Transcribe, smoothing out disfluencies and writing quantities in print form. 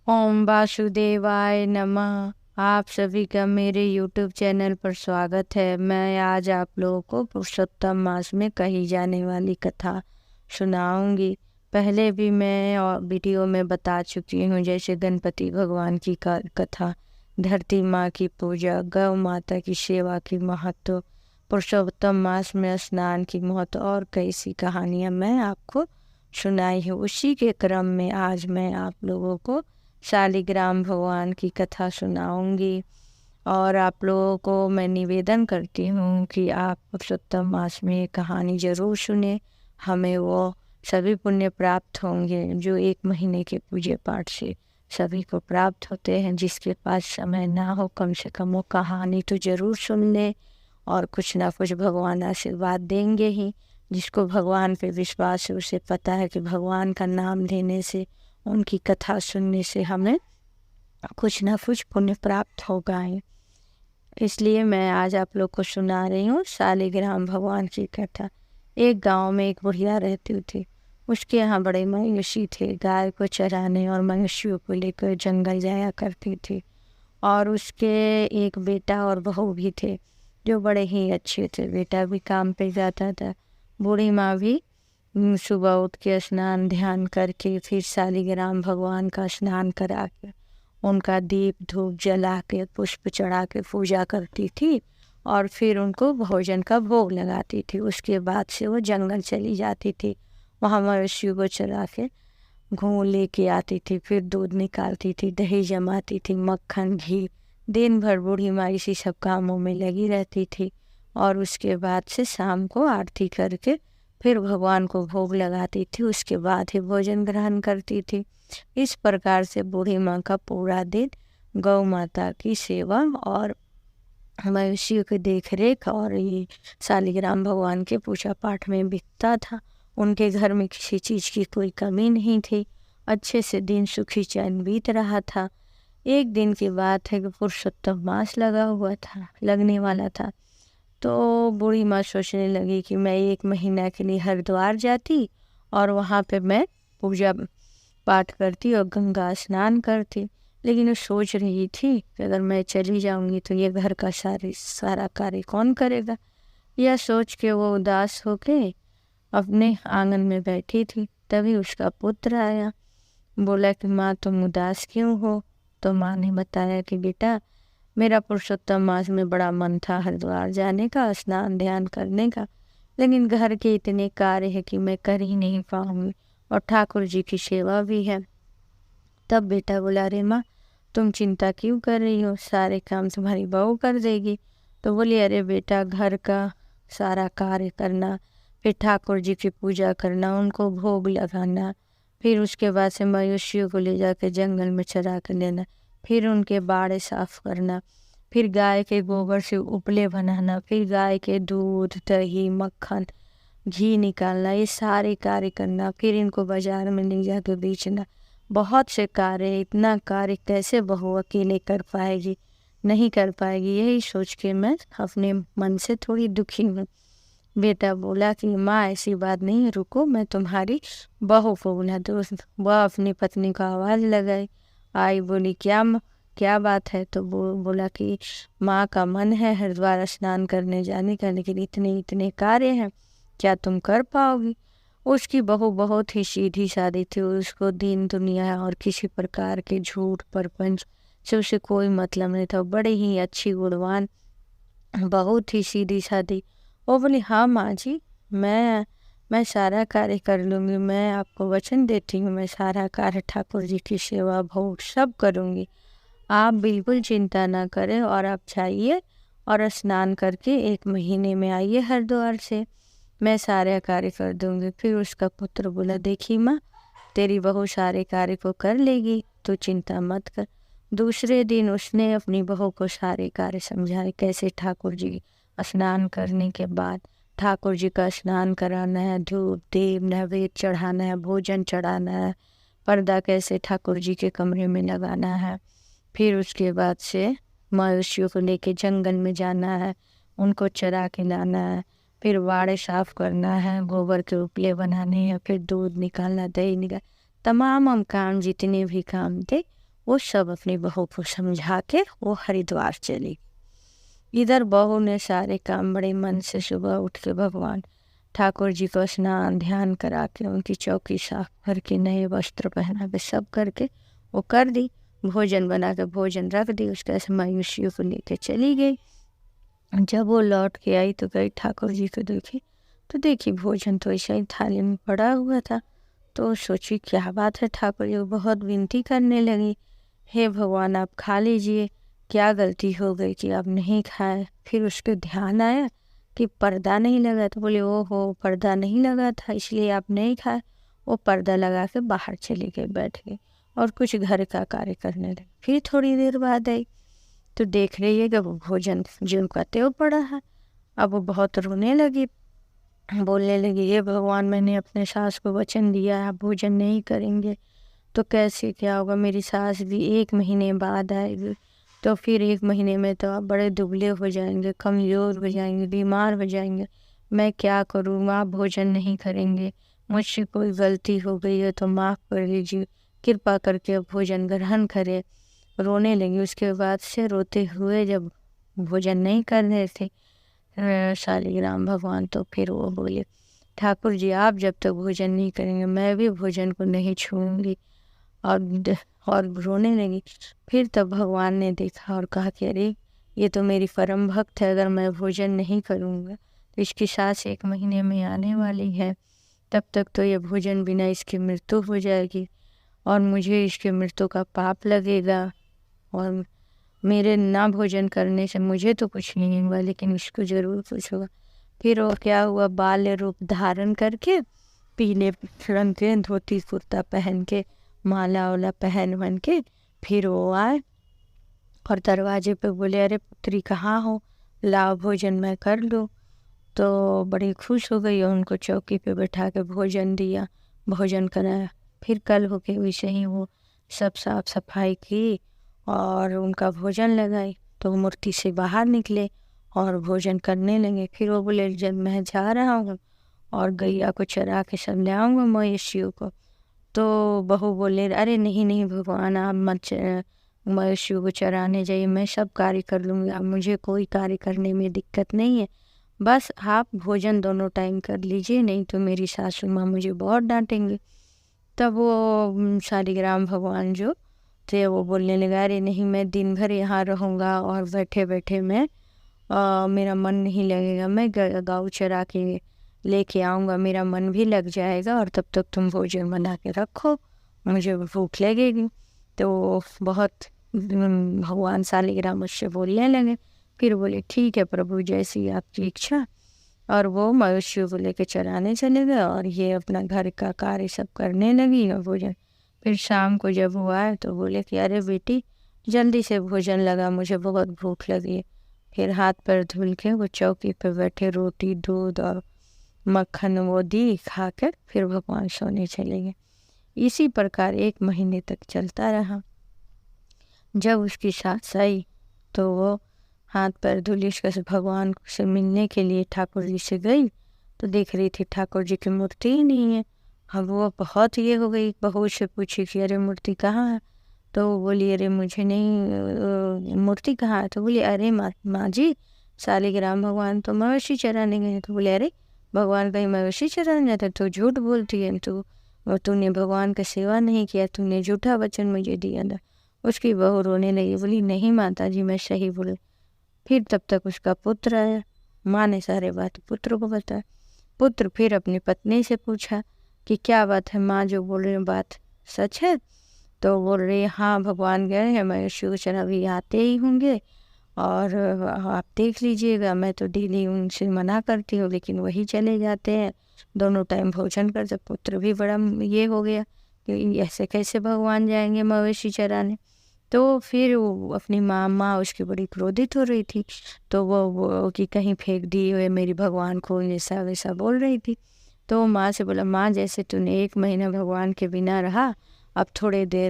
ओम वासुदेवाय नमः। आप सभी का मेरे YouTube चैनल पर स्वागत है। मैं आज आप लोगों को पुरुषोत्तम मास में कही जाने वाली कथा सुनाऊंगी। पहले भी मैं और वीडियो में बता चुकी हूँ, जैसे गणपति भगवान की कथा, धरती माँ की पूजा, गौ माता की सेवा की महत्व, पुरुषोत्तम मास में स्नान की महत्व और कई सी कहानियाँ मैं आपको सुनाई हूँ। उसी के क्रम में आज मैं आप लोगों को शालिग्राम भगवान की कथा सुनाऊंगी। और आप लोगों को मैं निवेदन करती हूँ कि आप पुरुषोत्तम मास में ये कहानी ज़रूर सुने। हमें वो सभी पुण्य प्राप्त होंगे जो 1 महीने के पूजे पाठ से सभी को प्राप्त होते हैं। जिसके पास समय ना हो, कम से कम वो कहानी तो ज़रूर सुन ले, और कुछ ना कुछ भगवान आशीर्वाद देंगे ही। जिसको भगवान पे विश्वास है उसे पता है कि भगवान का नाम लेने से, उनकी कथा सुनने से हमें कुछ ना कुछ पुण्य प्राप्त होगा ही। इसलिए मैं आज आप लोग को सुना रही हूँ शालिग्राम भगवान की कथा। एक गांव में एक बुढ़िया रहती थी। उसके यहाँ बड़े मवेशी थे। गाय को चराने और मवेशियों को लेकर जंगल जाया करती थी। और उसके एक बेटा और बहू भी थे जो बड़े ही अच्छे थे। बेटा भी काम पे जाता था। बूढ़ी माँ भी सुबह उठ के स्नान ध्यान करके फिर शालिग्राम भगवान का स्नान करा के, उनका दीप धूप जला के, पुष्प चढ़ा के पूजा करती थी। और फिर उनको भोजन का भोग लगाती थी। उसके बाद से वो जंगल चली जाती थी। वहाँ मवेशियों को चरा के घूम लेके आती थी। फिर दूध निकालती थी, दही जमाती थी, मक्खन घी। दिन भर बूढ़ी माँ इसी सब कामों में लगी रहती थी। और उसके बाद से शाम को आरती करके फिर भगवान को भोग लगाती थी। उसके बाद ही भोजन ग्रहण करती थी। इस प्रकार से बूढ़ी माँ का पूरा दिन गौ माता की सेवा और मवेशियों की देख रेख और ये शालिग्राम भगवान के पूजा पाठ में बीतता था। उनके घर में किसी चीज़ की कोई कमी नहीं थी। अच्छे से दिन सुखी चैन बीत रहा था। एक दिन की बात है कि पुरुषोत्तम मास लगने वाला था। तो बूढ़ी माँ सोचने लगी कि मैं 1 महीना के लिए हरिद्वार जाती और वहाँ पे मैं पूजा पाठ करती और गंगा स्नान करती। लेकिन वो सोच रही थी कि अगर मैं चली जाऊंगी तो ये घर का सारा कार्य कौन करेगा। यह सोच के वो उदास होके अपने आंगन में बैठी थी। तभी उसका पुत्र आया। बोला कि माँ तुम उदास क्यों हो। तो माँ ने बताया कि बेटा, मेरा पुरुषोत्तम मास में बड़ा मन था हरिद्वार जाने का, स्नान ध्यान करने का, लेकिन घर के इतने कार्य है कि मैं कर ही नहीं पाऊंगी, और ठाकुर जी की सेवा भी है। तब बेटा बोला, अरे माँ तुम चिंता क्यों कर रही हो, सारे काम तुम्हारी बहू कर देगी। तो बोली, अरे बेटा, घर का सारा कार्य करना, फिर ठाकुर जी की पूजा करना, उनको भोग लगाना, फिर उसके बाद से मवेशियों को ले जाकर जंगल में चरा कर लेना, फिर उनके बाड़े साफ करना, फिर गाय के गोबर से उपले बनाना, फिर गाय के दूध दही मक्खन घी निकालना, ये सारे कार्य करना, फिर इनको बाजार में ले जाकर बेचना, बहुत से कार्य। इतना कार्य कैसे बहू अकेले कर पाएगी, नहीं कर पाएगी। यही सोच के मैं अपने मन से थोड़ी दुखी हूँ। बेटा बोला कि माँ ऐसी बात नहीं है, रुको मैं तुम्हारी बहू को बुला दो। वह अपनी पत्नी को आवाज़ लगाई। आई, बोली क्या बात है। तो बोला कि माँ का मन है हरिद्वार स्नान करने जाने का, लेकिन इतने इतने कार्य हैं, क्या तुम कर पाओगी। उसकी बहू बहुत ही सीधी सादी थी। उसको दीन दुनिया और किसी प्रकार के झूठ परपंच से उसे कोई मतलब नहीं था। बड़े ही अच्छी गुणवान, बहुत ही सीधी सादी। वो बोली, हाँ माँ जी, मैं सारा कार्य कर लूँगी। मैं आपको वचन देती हूँ, मैं सारा कार्य ठाकुर जी की सेवा भोग सब करूँगी। आप बिल्कुल चिंता ना करें, और आप जाइए और स्नान करके 1 महीने में आइए हरिद्वार से, मैं सारे कार्य कर दूंगी। फिर उसका पुत्र बोला, देखी माँ, तेरी बहू सारे कार्य को कर लेगी, तो चिंता मत कर। दूसरे दिन उसने अपनी बहू को सारे कार्य समझाए, कैसे ठाकुर जी स्नान करने के बाद ठाकुर जी का स्नान कराना है, धूप दीप नैवेद्य चढ़ाना है, भोजन चढ़ाना है, पर्दा कैसे ठाकुर जी के कमरे में लगाना है, फिर उसके बाद से मवेशियों को लेके जंगल में जाना है, उनको चरा के लाना है, फिर बाड़े साफ करना है, गोबर के उपले बनाने हैं, फिर दूध निकालना, दही निकाल, तमाम हम काम जितने भी काम थे वो सब अपनी बहू को समझा के वो हरिद्वार चली। इधर बहू ने सारे काम बड़े मन से सुबह उठ के भगवान ठाकुर जी को स्नान ध्यान करा के उनकी चौकी साफ करके नए वस्त्र पहना के सब करके वो कर दी। भोजन बना के भोजन रख दी, उसके बाद मायूसियों को लेके चली गई। जब वो लौट के आई तो गई ठाकुर जी को देखी, तो देखी भोजन तो ऐसा ही थाली में पड़ा हुआ था। तो सोची क्या बात है, ठाकुर जी को बहुत विनती करने लगी, हे भगवान आप खा लीजिए, क्या गलती हो गई कि आप नहीं खाए। फिर उसके ध्यान आया कि पर्दा नहीं लगा, तो बोले ओहो पर्दा नहीं लगा था इसलिए आप नहीं खाए। वो पर्दा लगा के बाहर चली गई, बैठ गई और कुछ घर का कार्य करने लगी। फिर थोड़ी देर बाद आई तो देख रही है कि वो भोजन जो का त्यों पड़ा है। अब वो बहुत रोने लगी, बोलने लगी ये भगवान मैंने अपने सास को वचन दिया है आप भोजन नहीं करेंगे तो कैसे क्या होगा, मेरी सास भी 1 महीने बाद आएगी, तो फिर 1 महीने में तो आप बड़े दुबले हो जाएंगे, कमज़ोर हो जाएंगे, बीमार हो जाएंगे, मैं क्या करूँ, आप भोजन नहीं करेंगे, मुझसे कोई गलती हो गई है तो माफ़ कर लीजिए, कृपा करके अब भोजन ग्रहण करें। रोने लगी। उसके बाद से रोते हुए जब भोजन नहीं कर रहे थे शालिग्राम भगवान, तो फिर वो बोले ठाकुर जी आप जब तक भोजन नहीं करेंगे मैं भी भोजन को नहीं छूऊंगी। और रोने लगी। फिर तब भगवान ने देखा और कहा कि अरे ये तो मेरी परम भक्त है, अगर मैं भोजन नहीं करूँगा तो इसकी सास 1 महीने में आने वाली है, तब तक तो ये भोजन बिना इसकी मृत्यु हो जाएगी और मुझे इसके मृत्यु का पाप लगेगा और मेरे ना भोजन करने से मुझे तो कुछ नहीं हुआ लेकिन इसको ज़रूर कुछ होगा। फिर वो क्या हुआ, बाल्य रूप धारण करके पीले रंग के धोती कुर्ता पहन के माला वाला पहन के फिर वो आए और दरवाजे पे बोले अरे पुत्री कहाँ हो, लाओ भोजन मैं कर लूँ। तो बड़ी खुश हो गई और उनको चौकी पे बैठा के भोजन दिया, भोजन कराया। फिर कल हो के वैसे ही वो सब साफ सफाई की और उनका भोजन लगाई, तो वो मूर्ति से बाहर निकले और भोजन करने लगे। फिर वो बोले जब मैं जा रहा हूँ और गैया को चरा के सब ले आऊँगा मवेशियों को, तो बहू बोले अरे नहीं नहीं भगवान आप मत मवेशियों को चराने जाइए, मैं सब कार्य कर लूँगी, आप मुझे कोई कार्य करने में दिक्कत नहीं है, बस आप भोजन दोनों टाइम कर लीजिए, नहीं तो मेरी सासू माँ मुझे बहुत डांटेंगे। तब वो शालिग्राम भगवान जो थे वो बोलने लगा अरे नहीं मैं दिन भर यहाँ रहूँगा और बैठे बैठे मैं मेरा मन नहीं लगेगा, मैं गौ चरा के लेके आऊँगा, मेरा मन भी लग जाएगा और तब तक तुम भोजन बना के रखो, मुझे भूख लगेगी। तो बहुत भगवान शालिग्राम मुझसे बोलने लगे। फिर बोले ठीक है प्रभु जैसी आपकी इच्छा, और वो मवेशियों को लेके चराने चले गए और ये अपना घर का कार्य सब करने लगी और भोजन। फिर शाम को जब वो आए तो बोले कि अरे बेटी जल्दी से भोजन लगा, मुझे बहुत भूख लगी है। फिर हाथ पैर धुल के वो चौकी पे बैठे रोटी दूध और मक्खन वो दी, खा कर फिर भगवान सोने चले गए। इसी प्रकार 1 महीने तक चलता रहा। जब उसकी सास आई तो वो हाथ पैर धुली से भगवान से मिलने के लिए ठाकुर जी से गई, तो देख रही थी ठाकुर जी की मूर्ति ही नहीं है। अब वो बहुत ये हो गई, बहू से पूछी कि अरे मूर्ति कहाँ है, तो वो बोली अरे मुझे नहीं मूर्ति कहाँ है, तो बोली अरे माँ जी शालिग्राम भगवान तो मवेशी चराने गए। तो बोले अरे भगवान कहीं मवेशी चराने जाते, तो झूठ बोलती है, तो तूने भगवान का सेवा नहीं किया, तूने झूठा वचन मुझे दिया था। उसकी बहू रोने लगी, बोली नहीं माता जी मैं सही बोले। फिर तब तक उसका पुत्र आया, माँ ने सारे बात पुत्र को बताया। पुत्र फिर अपनी पत्नी से पूछा कि क्या बात है माँ, जो बोल रहे बात सच है? तो बोल रही हाँ भगवान गए हैं मवेशियों अभी आते ही होंगे और आप देख लीजिएगा, मैं तो डेली उनसे मना करती हूँ लेकिन वही चले जाते हैं, दोनों टाइम भोजन करते। पुत्र भी बड़ा ये हो गया कि ऐसे कैसे भगवान जाएंगे मवेशी चराने। तो फिर वो अपनी माँ उसकी बड़ी क्रोधित हो रही थी, तो वो कि कहीं फेंक दी हुए मेरी भगवान को, ऐसा वैसा बोल रही थी। तो माँ से बोला माँ जैसे तूने 1 महीना भगवान के बिना रहा, अब थोड़े देर